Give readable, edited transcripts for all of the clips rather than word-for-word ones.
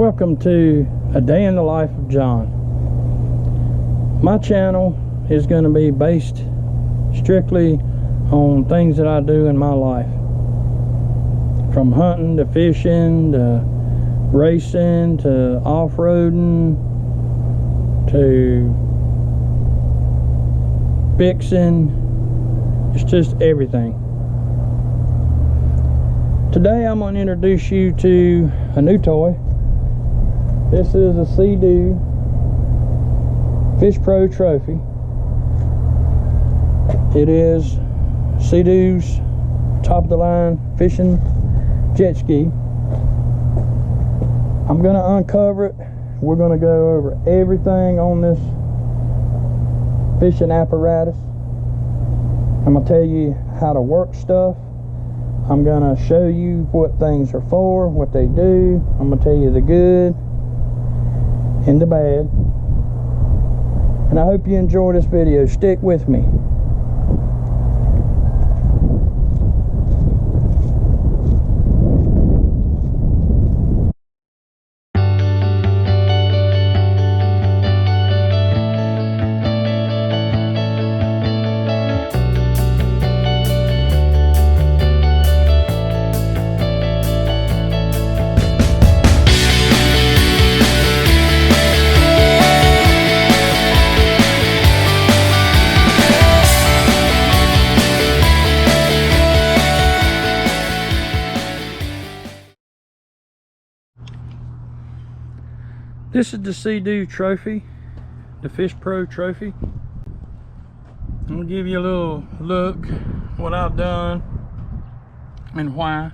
Welcome to A Day in the Life of John. My channel is going to be based strictly on things that I do in my life. From hunting to fishing to racing to off-roading to fixing. It's just everything. Today I'm going to introduce you to a new toy. This is a Sea-Doo Fish Pro Trophy. It is Sea-Doo's top of the line fishing jet ski. I'm going to uncover it. We're going to go over everything on this fishing apparatus. I'm going to tell you how to work stuff. I'm going to show you what things are for, what they do. I'm going to tell you the good and the bad. And I hope you enjoy this video. Stick with me. This is the Sea-Doo Trophy, the Fish Pro Trophy. I'm gonna give you a little look what I've done and why.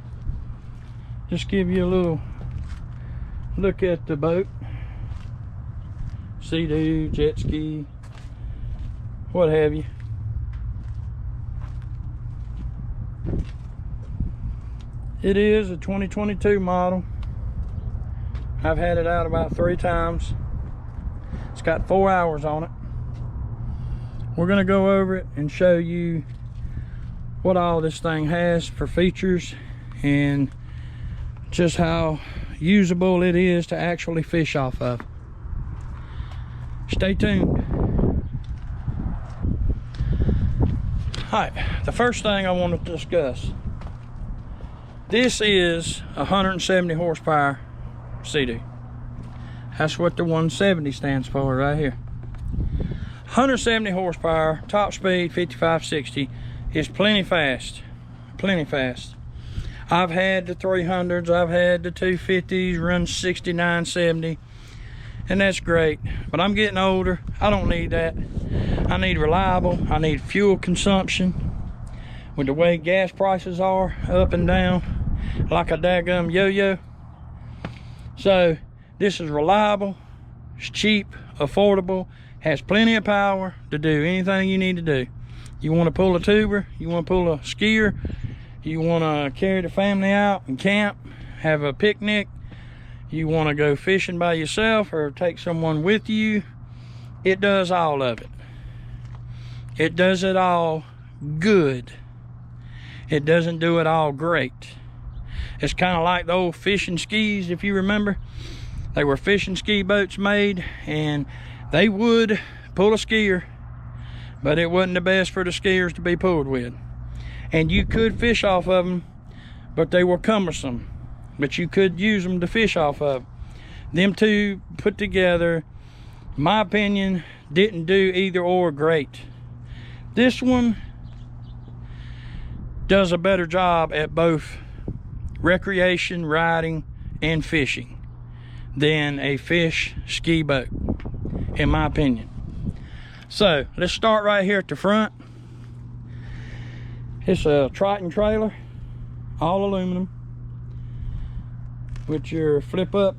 Just give you a little look at the boat. Sea-Doo, jet ski, what have you. It is a 2022 model. I've had it out about 3 times. It's got 4 hours on it. We're gonna go over it and show you what all this thing has for features and just how usable it is to actually fish off of. Stay tuned. Alright, the first thing I want to discuss. This is 170 horsepower Sea-Doo. That's what the 170 stands for right here. 170 horsepower, top speed 55-60 is plenty fast. Plenty fast. I've had the 300s, I've had the 250s run 69-70, and that's great. But I'm getting older. I don't need that. I need reliable. I need fuel consumption. With the way gas prices are up and down like a daggum yo-yo. So this is reliable, it's cheap, affordable, has plenty of power to do anything you need to do. You want to pull a tuber, you want to pull a skier, you want to carry the family out and camp, have a picnic, you want to go fishing by yourself or take someone with you. It does all of it. It does it all good. It doesn't do it all great. It's kind of like the old fishing skis, if you remember. They were fishing ski boats made, and they would pull a skier, but it wasn't the best for the skiers to be pulled with. And you could fish off of them, but they were cumbersome. But you could use them to fish off of. Them two put together, in my opinion, didn't do either or great. This one does a better job at both recreation, riding, and fishing than a fish ski boat, in my opinion. So let's start right here at the front. It's a Triton trailer, all aluminum, with your flip up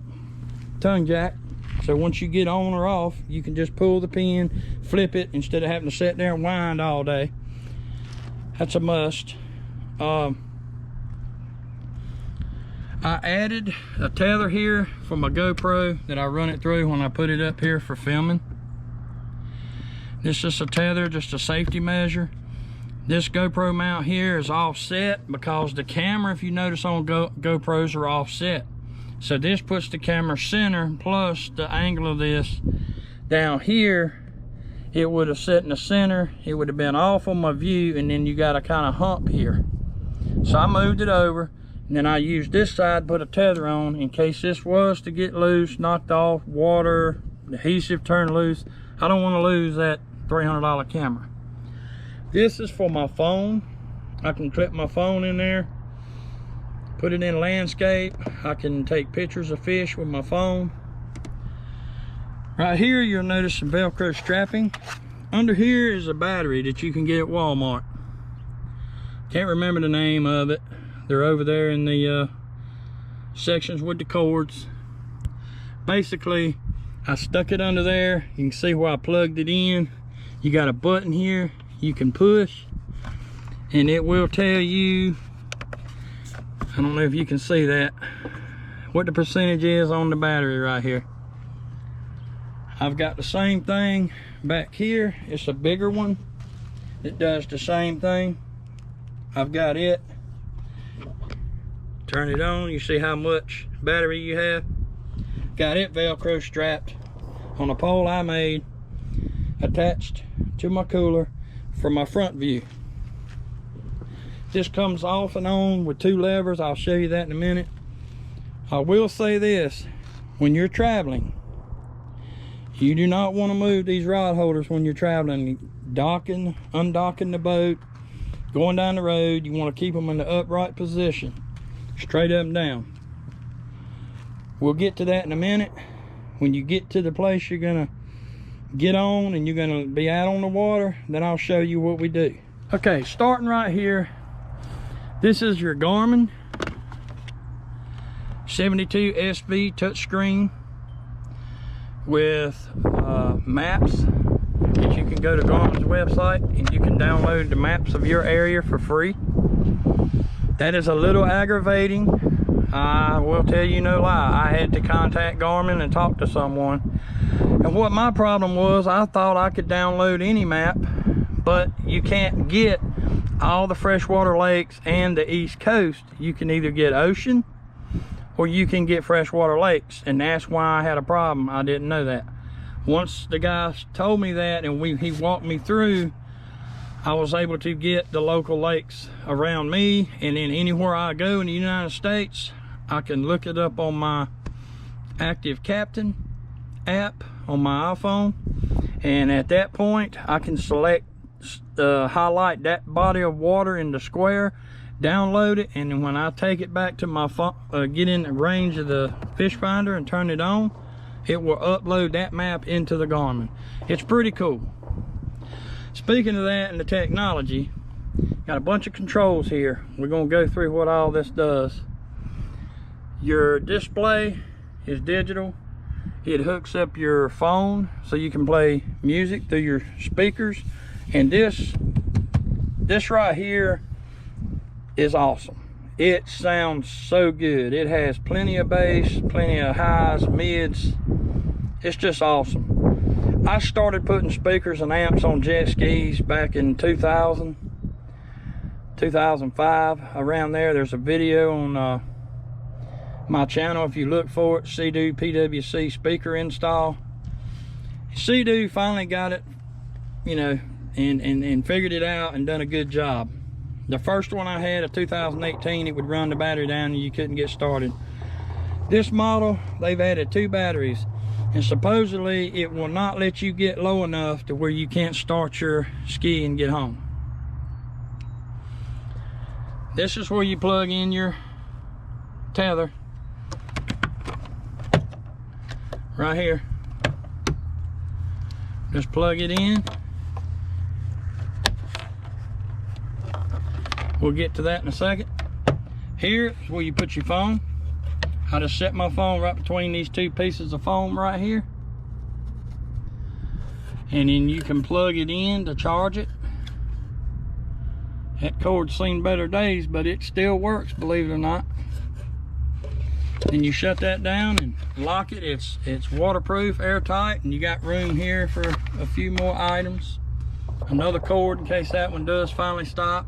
tongue jack. So once you get on or off, you can just pull the pin, flip it, instead of having to sit there and wind all day. That's a must. I added a tether here for my GoPro that I run it through when I put it up here for filming. This is a tether, just a safety measure. This GoPro mount here is offset because the camera, if you notice on GoPros, are offset. So this puts the camera center, plus the angle of this down here, it would have set in the center, it would have been off on my view, and then you got a kind of hump here. So I moved it over, and then I used this side to put a tether on in case this was to get loose, knocked off, water, adhesive turned loose. I don't want to lose that $300 camera. This is for my phone. I can clip my phone in there, put it in landscape. I can take pictures of fish with my phone. Right here, you'll notice some Velcro strapping. Under here is a battery that you can get at Walmart. Can't remember the name of it. They're over there in the sections with the cords. Basically, I stuck it under there. You can see where I plugged it in. You got a button here you can push, and it will tell you, I don't know if you can see that, what the percentage is on the battery right here. I've got the same thing back here. It's a bigger one that does the same thing. I've got it. Turn it on, you see how much battery you have. Got it Velcro strapped on a pole I made, attached to my cooler for my front view. This comes off and on with 2 levers. I'll show you that in a minute. I will say this, when you're traveling, you do not want to move these rod holders when you're traveling, docking, undocking the boat, going down the road. You want to keep them in the upright position, straight up and down. We'll get to that in a minute. When you get to the place you're gonna get on and you're gonna be out on the water, then I'll show you what we do. Okay, starting right here, this is your Garmin 72 SV touchscreen with maps that you can go to Garmin's website and you can download the maps of your area for free. That is a little aggravating. I will tell you no lie. I had to contact Garmin and talk to someone. And what my problem was, I thought I could download any map, but you can't get all the freshwater lakes and the East Coast. You can either get ocean or you can get freshwater lakes, and that's why I had a problem. I didn't know that. Once the guy told me that and he walked me through, I was able to get the local lakes around me, and then anywhere I go in the United States, I can look it up on my Active Captain app on my iPhone, and at that point I can select highlight that body of water in the square, download it, and then when I take it back to my phone, get in the range of the fish finder and turn it on, it will upload that map into the Garmin. It's pretty cool. Speaking of that and the technology, got a bunch of controls here. We're going to go through what all this does. Your display is digital. It hooks up your phone so you can play music through your speakers. And this right here is awesome. It sounds so good. It has plenty of bass, plenty of highs, mids. It's just awesome. I started putting speakers and amps on jet skis back in 2000, 2005, around there. There's a video on my channel if you look for it, Sea-Doo PWC speaker install. Sea-Doo finally got it, you know, and figured it out and done a good job. The first one I had, a 2018, it would run the battery down and you couldn't get started. This model, they've added 2 batteries, and supposedly it will not let you get low enough to where you can't start your ski and get home. This is where you plug in your tether. Right here. Just plug it in. We'll get to that in a second. Here is where you put your phone. I just set my phone right between these 2 pieces of foam right here. And then you can plug it in to charge it. That cord's seen better days, but it still works, believe it or not. Then you shut that down and lock it. It's waterproof, airtight, and you got room here for a few more items. Another cord in case that one does finally stop.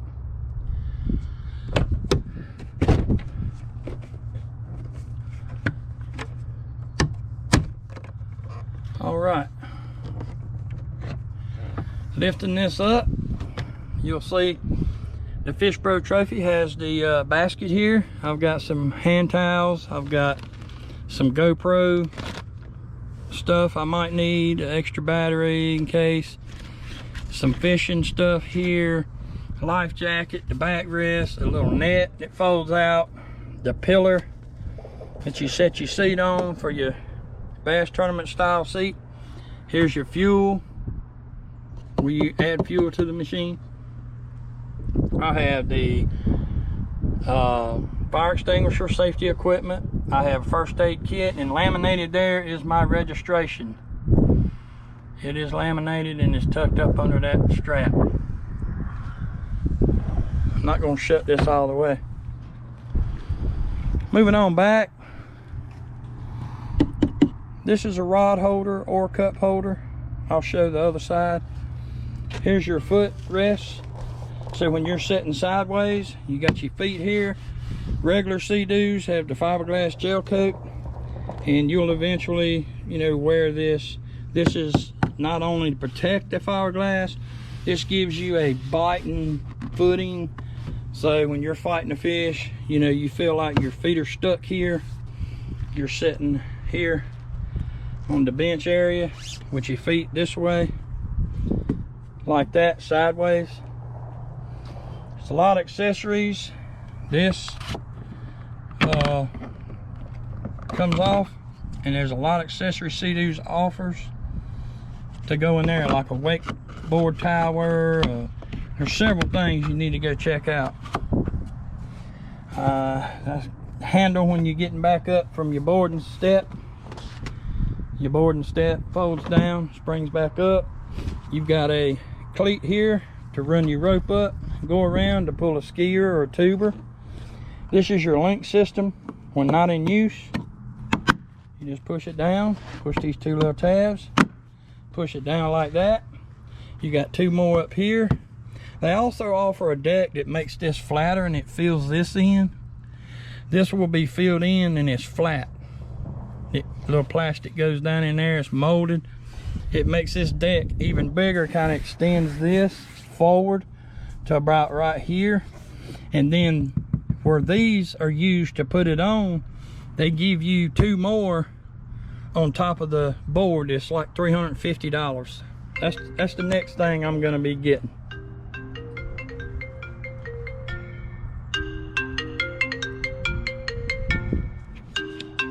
All right. Lifting this up, you'll see the Fish Pro Trophy has the basket here. I've got some hand towels. I've got some GoPro stuff I might need, an extra battery in case, some fishing stuff here, life jacket, the backrest, a little net that folds out, the pillar that you set your seat on for your bass tournament style seat. Here's your fuel, where you add fuel to the machine. I have the fire extinguisher, safety equipment. I have a first aid kit, and laminated there is my registration. It is laminated and is tucked up under that strap. I'm not going to shut this all the way. Moving on back. This is a rod holder or cup holder. I'll show the other side. Here's your footrest. So when you're sitting sideways, you got your feet here. Regular Sea-Doos have the fiberglass gel coat, and you'll eventually, you know, wear this. This is not only to protect the fiberglass, this gives you a biting footing. So when you're fighting a fish, you know, you feel like your feet are stuck here. You're sitting here on the bench area with your feet this way, like that, sideways. It's a lot of accessories. This comes off, and there's a lot of accessory Sea-Doos offers to go in there, like a wakeboard tower. There's several things you need to go check out. That's handle when you're getting back up from your boarding step. Your boarding step folds down, springs back up. You've got a cleat here to run your rope up, go around to pull a skier or a tuber. This is your link system when not in use. You just push it down, push these two little tabs, push it down like that. You got two more up here. They also offer a deck that makes this flatter, and it fills this in. This will be filled in and it's flat. Little plastic goes down in there, it's molded. It makes this deck even bigger, kind of extends this forward to about right here. And then where these are used to put it on, they give you two more on top of the board. It's like $350. That's the next thing I'm gonna be getting.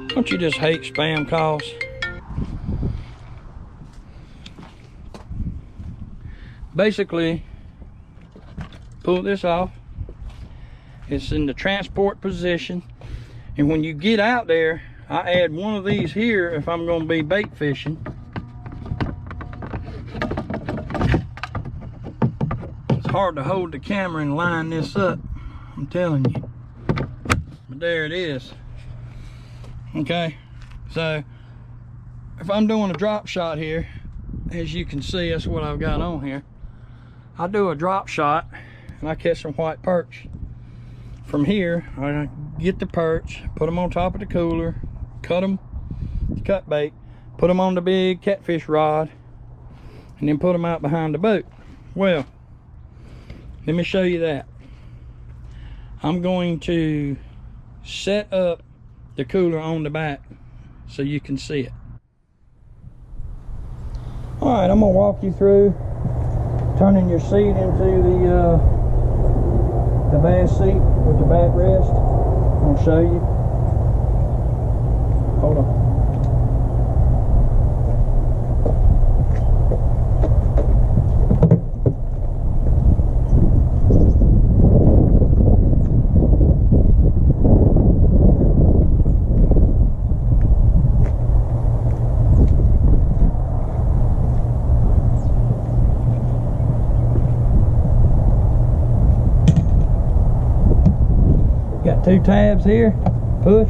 Don't you just hate spam calls? Basically, pull this off. It's in the transport position, and when you get out there, I add one of these here if I'm going to be bait fishing. It's hard to hold the camera and line this up, I'm telling you, but there it is. Okay, so if I'm doing a drop shot here, as you can see, that's what I've got on here. I do a drop shot and I catch some white perch. From here, I get the perch, put them on top of the cooler, cut them, cut bait, put them on the big catfish rod, and then put them out behind the boat. Well, let me show you that. I'm going to set up the cooler on the back so you can see it. All right, I'm gonna walk you through turning your seat into the bass seat with the backrest. I'm gonna show you. Hold on. Got two tabs here, push,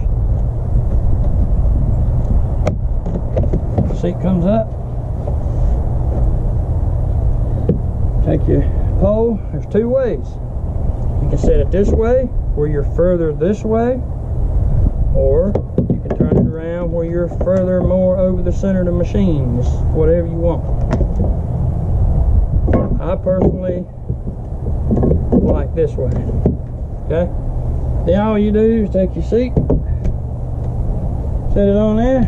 seat comes up, take your pole. There's two ways. You can set it this way where you're further this way, or you can turn it around where you're further more over the center of the machine. It's whatever you want. I personally like this way. Okay? Then all you do is take your seat, set it on there,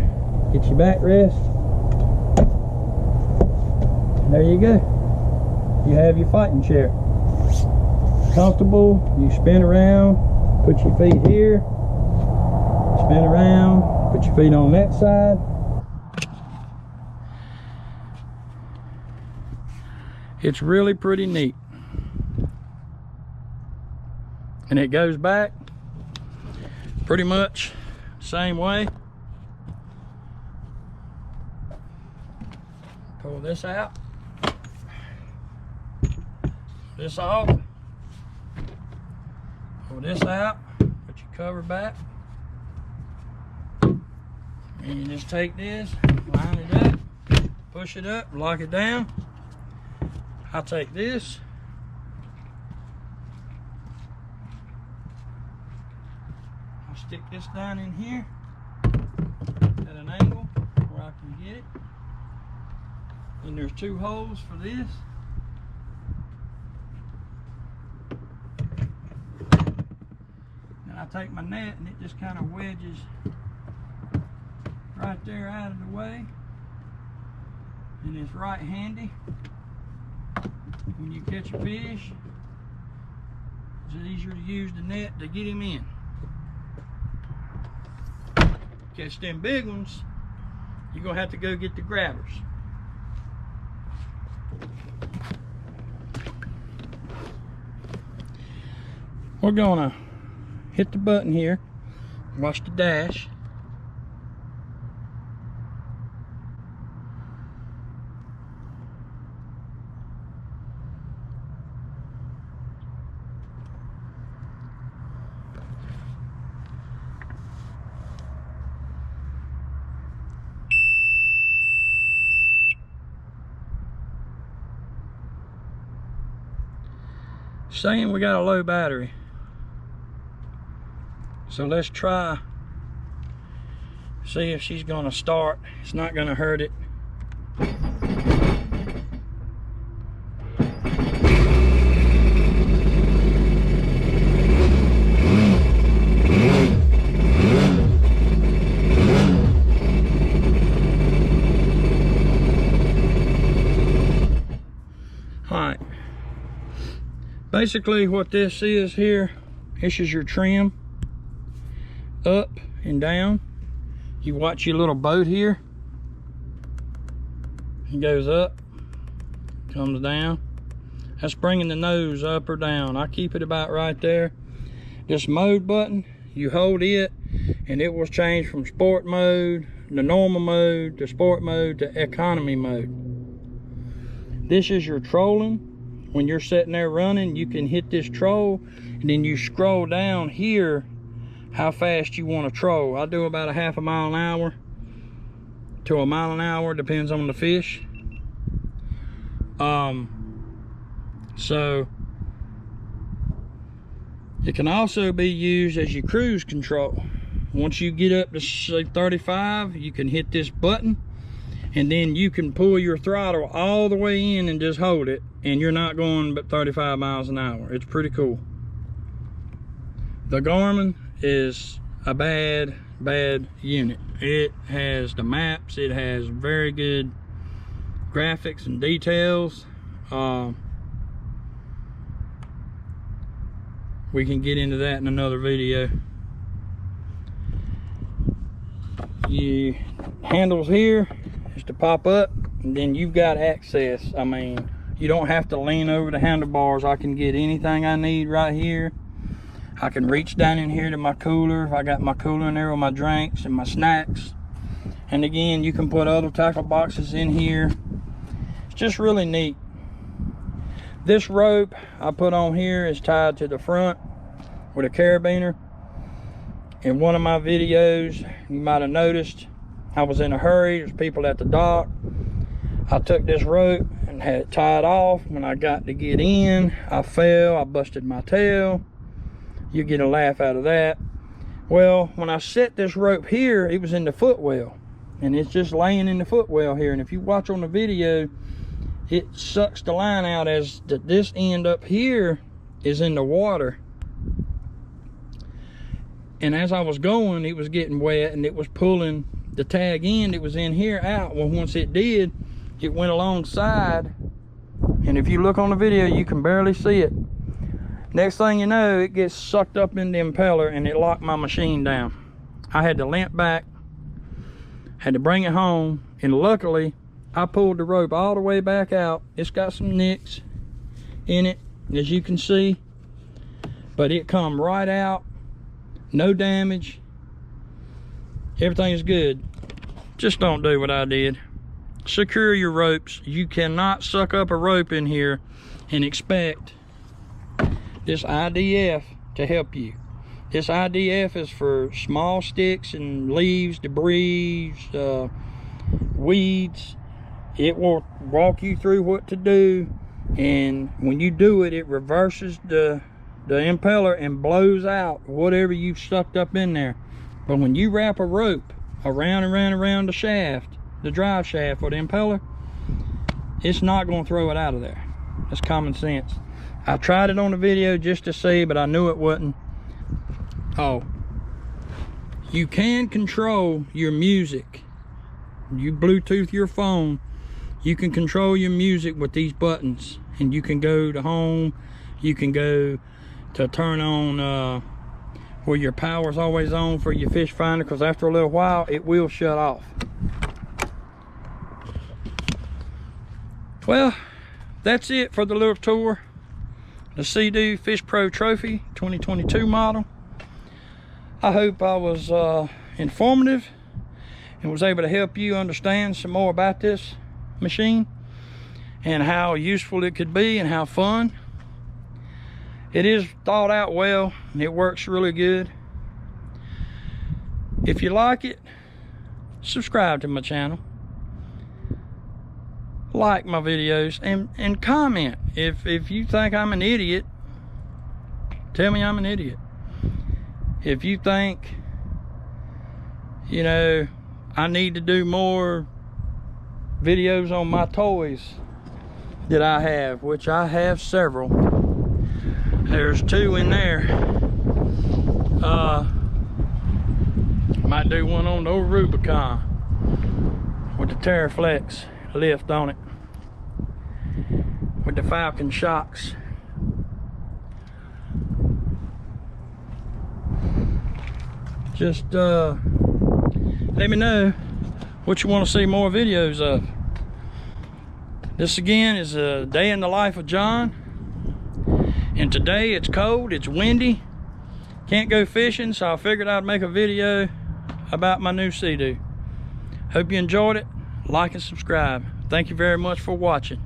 get your backrest. And there you go. You have your fighting chair. Comfortable. You spin around, put your feet here, spin around, put your feet on that side. It's really pretty neat. And it goes back pretty much the same way. Pull this out. This off. Pull this out. Put your cover back. And you just take this, line it up, push it up, lock it down. I'll take this. I'll stick this down in here at an angle where I can get it. And there's 2 holes for this. I take my net and it just kind of wedges right there out of the way, and it's right handy when you catch a fish. It's easier to use the net to get him in. Catch them big ones, you're gonna have to go get the grabbers. We're gonna hit the button here, watch the dash. Saying we got a low battery. So let's try, see if she's gonna start. It's not gonna hurt it. All right. Basically what this is here, this is your trim. Up and down. You watch your little boat here. It goes up, comes down. That's bringing the nose up or down. I keep it about right there. This mode button, you hold it and it will change from sport mode, the normal mode, to sport mode, to economy mode. This is your trolling. When you're sitting there running, you can hit this troll and then you scroll down here how fast you want to troll. I do about a half a mile an hour to a mile an hour, depends on the fish. So it can also be used as your cruise control. Once you get up to say 35, you can hit this button and then you can pull your throttle all the way in and just hold it, and you're not going but 35 miles an hour. It's pretty cool. The Garmin is a bad unit. It has the maps, it has very good graphics and details. We can get into that in another video. You handles here is to pop up, and then you've got access. I mean, you don't have to lean over the handlebars. I can get anything I need right here. I can reach down in here to my cooler. I got my cooler in there with my drinks and my snacks. And again, you can put other tackle boxes in here. It's just really neat. This rope I put on here is tied to the front with a carabiner. In one of my videos, you might have noticed, I was in a hurry. There's people at the dock. I took this rope and had it tied off. When I got to get in, I fell. I busted my tail. You get a laugh out of that. Well, when I set this rope here, it was in the footwell, and it's just laying in the footwell here. And if you watch on the video, it sucks the line out as this end up here is in the water. And as I was going, it was getting wet, and it was pulling the tag end. It was in here out. Well, once it did, it went alongside, and if you look on the video, you can barely see it. Next thing you know, it gets sucked up in the impeller, and it locked my machine down. I had to limp back, had to bring it home, and luckily I pulled the rope all the way back out. It's got some nicks in it, as you can see, but it come right out, no damage, everything's good. Just don't do what I did. Secure your ropes. You cannot suck up a rope in here and expect this IDF to help you. This IDF is for small sticks and leaves, debris, weeds. It will walk you through what to do, and when you do it, it reverses the impeller and blows out whatever you've sucked up in there. But when you wrap a rope around and around the shaft, the drive shaft or the impeller, it's not going to throw it out of there. That's common sense. I tried it on the video just to see, but I knew it wasn't. Oh, you can control your music. You Bluetooth your phone, you can control your music with these buttons, and you can go to home, you can go to turn on where your power's always on for your fish finder, because after a little while it will shut off. Well, that's it for the little tour. The Sea-Doo Fish Pro Trophy 2022 model. I hope I was informative and was able to help you understand some more about this machine and how useful it could be and how fun. It is thought out well, and it works really good. If you like it, subscribe to my channel, like my videos, and comment. If you think I'm an idiot, tell me I'm an idiot. If you think, you know, I need to do more videos on my toys that I have, which I have several. There's 2 in there. Might do one on the old Rubicon with the Terraflex lift on it, with the Falcon shocks. Just let me know what you want to see more videos of. This again is a day in the life of John, and today it's cold, it's windy, can't go fishing, so I figured I'd make a video about my new Sea-Doo. Hope you enjoyed it. Like and subscribe. Thank you very much for watching.